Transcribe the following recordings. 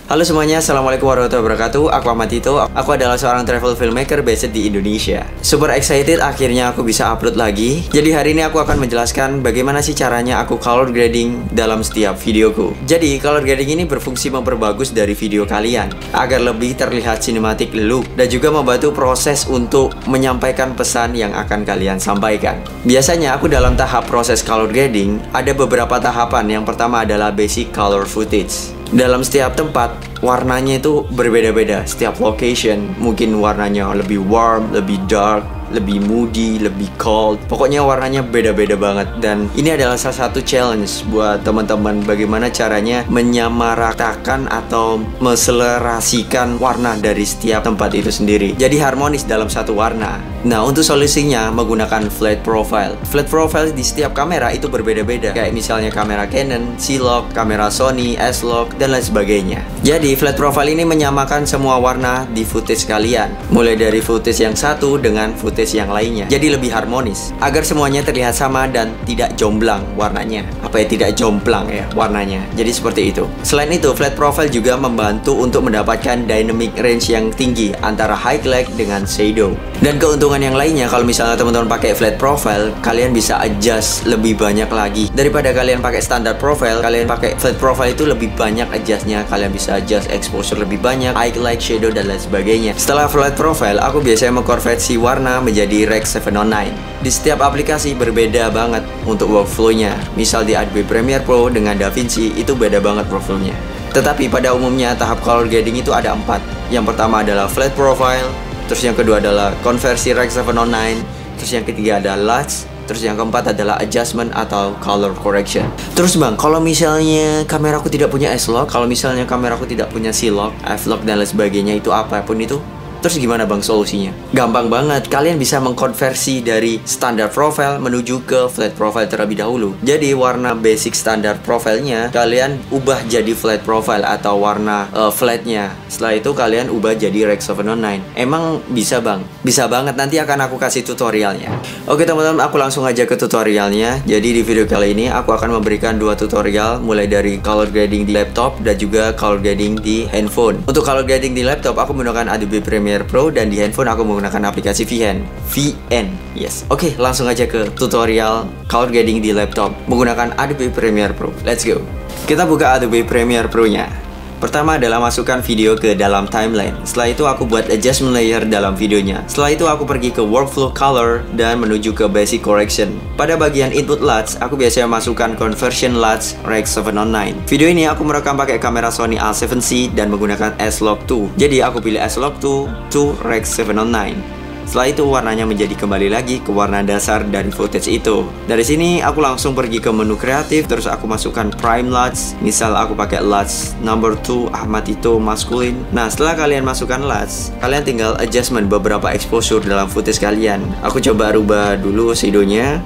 Halo semuanya, Assalamualaikum warahmatullahi wabarakatuh. Aku Ahmad Tito. Aku adalah seorang travel filmmaker based di Indonesia. Super excited akhirnya aku bisa upload lagi. Jadi hari ini aku akan menjelaskan bagaimana sih caranya aku color grading dalam setiap videoku. Jadi color grading ini berfungsi memperbagus dari video kalian agar lebih terlihat cinematic look dan juga membantu proses untuk menyampaikan pesan yang akan kalian sampaikan. Biasanya aku dalam tahap proses color grading ada beberapa tahapan. Yang pertama adalah basic color footage. Dalam setiap tempat, warnanya itu berbeda-beda. Setiap location, mungkin warnanya lebih warm, lebih dark, lebih moody, lebih cold. Pokoknya warnanya beda-beda banget. Dan ini adalah salah satu challenge buat teman-teman bagaimana caranya menyamaratakan atau meselerasikan warna dari setiap tempat itu sendiri jadi harmonis dalam satu warna. Nah, untuk solusinya menggunakan flat profile. Flat profile di setiap kamera itu berbeda-beda. Kayak misalnya kamera Canon, C-Log, kamera Sony, S-Log, dan lain sebagainya. Jadi flat profile ini menyamakan semua warna di footage kalian, mulai dari footage yang satu dengan footage yang lainnya, jadi lebih harmonis agar semuanya terlihat sama dan tidak jomplang warnanya. Tidak jomplang ya warnanya. Jadi seperti itu. Selain itu, flat profile juga membantu untuk mendapatkan dynamic range yang tinggi antara highlight dengan shadow. Dan keuntungan yang lainnya, kalau misalnya teman-teman pakai flat profile, kalian bisa adjust lebih banyak lagi daripada kalian pakai standar profile. Kalian pakai flat profile itu lebih banyak adjustnya. Kalian bisa adjust exposure lebih banyak, highlight, shadow, dan lain sebagainya. Setelah flat profile, aku biasanya mengkonversi warna menjadi Rec 709. Di setiap aplikasi berbeda banget untuk workflow-nya. Misal di Adobe Premiere Pro dengan DaVinci itu beda banget workflow-nya. Tetapi pada umumnya tahap color grading itu ada 4. Yang pertama adalah flat profile, terus yang kedua adalah konversi Rec 709, terus yang ketiga adalah LUTs, terus yang keempat adalah adjustment atau color correction. Terus bang, kalau misalnya kameraku tidak punya S-Log, kalau misalnya kameraku tidak punya C-Log, F-Log, dan lain sebagainya, itu apapun itu, terus gimana bang solusinya? Gampang banget, kalian bisa mengkonversi dari standar profile menuju ke flat profile terlebih dahulu. Jadi warna basic standar profilnya kalian ubah jadi flat profile atau warna flatnya. Setelah itu kalian ubah jadi Rec 709. Emang bisa bang? Bisa banget, nanti akan aku kasih tutorialnya. Oke teman-teman, aku langsung aja ke tutorialnya. Jadi di video kali ini aku akan memberikan 2 tutorial, mulai dari color grading di laptop dan juga color grading di handphone. Untuk color grading di laptop aku menggunakan Adobe Premiere Pro, dan di handphone aku menggunakan aplikasi VN. Yes. Oke, langsung aja ke tutorial color grading di laptop menggunakan Adobe Premiere Pro. Let's go. Kita buka Adobe Premiere Pro-nya. Pertama adalah masukkan video ke dalam timeline. Setelah itu aku buat adjustment layer dalam videonya. Setelah itu aku pergi ke workflow color dan menuju ke basic correction. Pada bagian input LUTs, aku biasanya masukkan conversion LUTs Rec 709. Video ini aku merekam pakai kamera Sony A7C dan menggunakan S-Log 2. Jadi aku pilih S-Log 2 to Rec 709. Setelah itu warnanya menjadi kembali lagi ke warna dasar dari footage itu. Dari sini aku langsung pergi ke menu kreatif, terus aku masukkan prime LUTs. Misal aku pakai LUTs number 2 Ahmad Tito maskulin. Nah, setelah kalian masukkan LUTs, kalian tinggal adjustment beberapa exposure dalam footage kalian. Aku coba rubah dulu shadownya.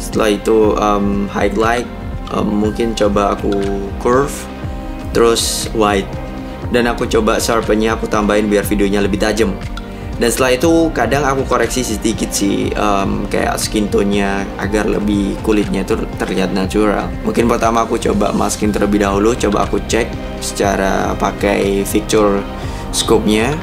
Setelah itu highlight, mungkin coba aku curve, terus white. Dan aku coba sharpennya aku tambahin biar videonya lebih tajam. Dan setelah itu kadang aku koreksi sedikit sih, kayak skin tone-nya agar lebih kulitnya itu terlihat natural. Mungkin pertama aku coba masking terlebih dahulu, coba aku cek secara pakai picture scope-nya.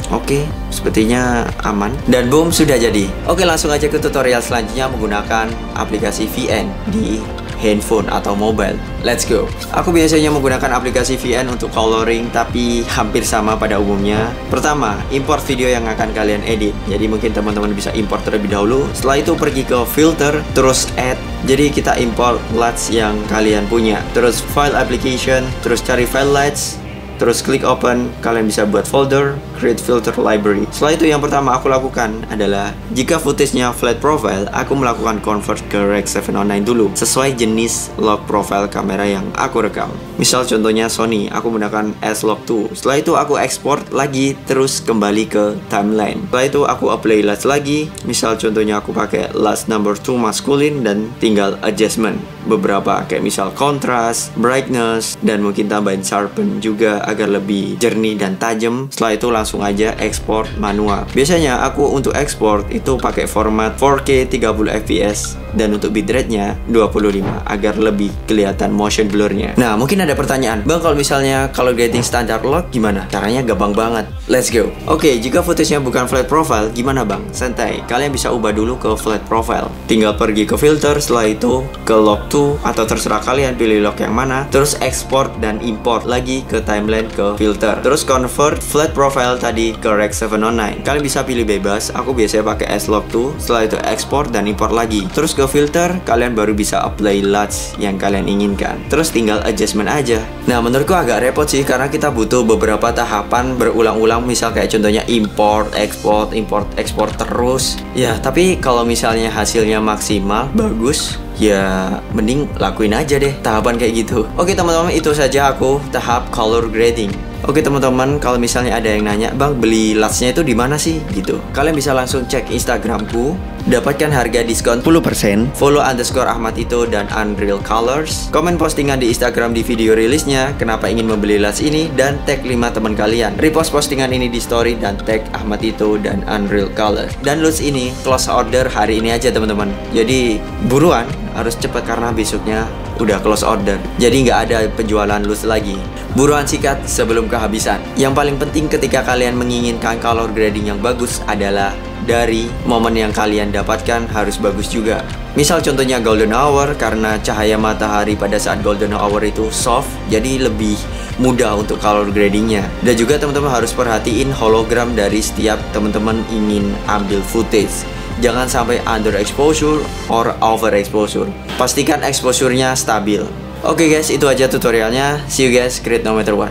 Oke, sepertinya aman. Dan boom, sudah jadi. Oke, langsung aja ke tutorial selanjutnya menggunakan aplikasi VN di handphone atau mobile. Let's go. Aku biasanya menggunakan aplikasi VN untuk coloring, tapi hampir sama pada umumnya. Pertama, import video yang akan kalian edit. Jadi mungkin teman-teman bisa import terlebih dahulu. Setelah itu pergi ke filter, terus add. Jadi kita import LUTs yang kalian punya. Terus file application, terus cari file LUTs, terus klik open. Kalian bisa buat folder, create filter library. Setelah itu yang pertama aku lakukan adalah, jika footage-nya flat profile, aku melakukan convert ke Rec 709 dulu sesuai jenis log profile kamera yang aku rekam. Misal contohnya Sony, aku menggunakan S-Log 2. Setelah itu aku export lagi, terus kembali ke timeline. Setelah itu aku apply LUTs lagi. Misal contohnya aku pakai LUTs number 2 maskulin dan tinggal adjustment beberapa, kayak misal contrast, brightness, dan mungkin tambahin sharpen juga agar lebih jernih dan tajam. Setelah itu langsung langsung aja ekspor manual. Biasanya aku untuk ekspor itu pakai format 4K 30 fps dan untuk bitrate-nya 25 agar lebih kelihatan motion blur-nya. Nah, mungkin ada pertanyaan, Bang, kalau misalnya color grading standar lock gimana? Caranya gampang banget. Let's go. Oke, jika footage-nya bukan flat profile, gimana Bang? Santai, kalian bisa ubah dulu ke flat profile. Tinggal pergi ke filter, setelah itu ke lock to, atau terserah kalian pilih lock yang mana. Terus export dan import lagi ke timeline ke filter. Terus convert flat profile tadi ke Rec 709. Kalian bisa pilih bebas, aku biasanya pakai S-Lock to. Setelah itu export dan import lagi. Terus ke filter, kalian baru bisa apply LUTs yang kalian inginkan. Terus tinggal adjustment aja. Nah, menurutku agak repot sih karena kita butuh beberapa tahapan berulang-ulang, misal kayak contohnya import, export terus. Ya, tapi kalau misalnya hasilnya maksimal, bagus, ya mending lakuin aja deh tahapan kayak gitu. Oke teman-teman, itu saja aku tahap color grading. Oke teman-teman, kalau misalnya ada yang nanya, Bang, beli LUTs-nya itu di mana sih? Gitu. Kalian bisa langsung cek Instagramku, dapatkan harga diskon 10%, follow _Ahmad Ito dan Unreal Colors, komen postingan di Instagram di video rilisnya, kenapa ingin membeli LUTs ini, dan tag 5 teman kalian. Repost postingan ini di story dan tag Ahmad Ito dan Unreal Colors. Dan LUTs ini close order hari ini aja teman-teman. Jadi buruan, harus cepat karena besoknya udah close order. Jadi nggak ada penjualan LUTs lagi. Buruan sikat sebelum kehabisan. Yang paling penting ketika kalian menginginkan color grading yang bagus adalah dari momen yang kalian dapatkan harus bagus juga. Misal contohnya golden hour, karena cahaya matahari pada saat golden hour itu soft, jadi lebih mudah untuk color gradingnya. Dan juga teman-teman harus perhatiin hologram dari setiap teman-teman ingin ambil footage. Jangan sampai under exposure or over exposure. Pastikan exposure-nya stabil. Oke guys, itu aja tutorialnya. See you guys, create no matter what.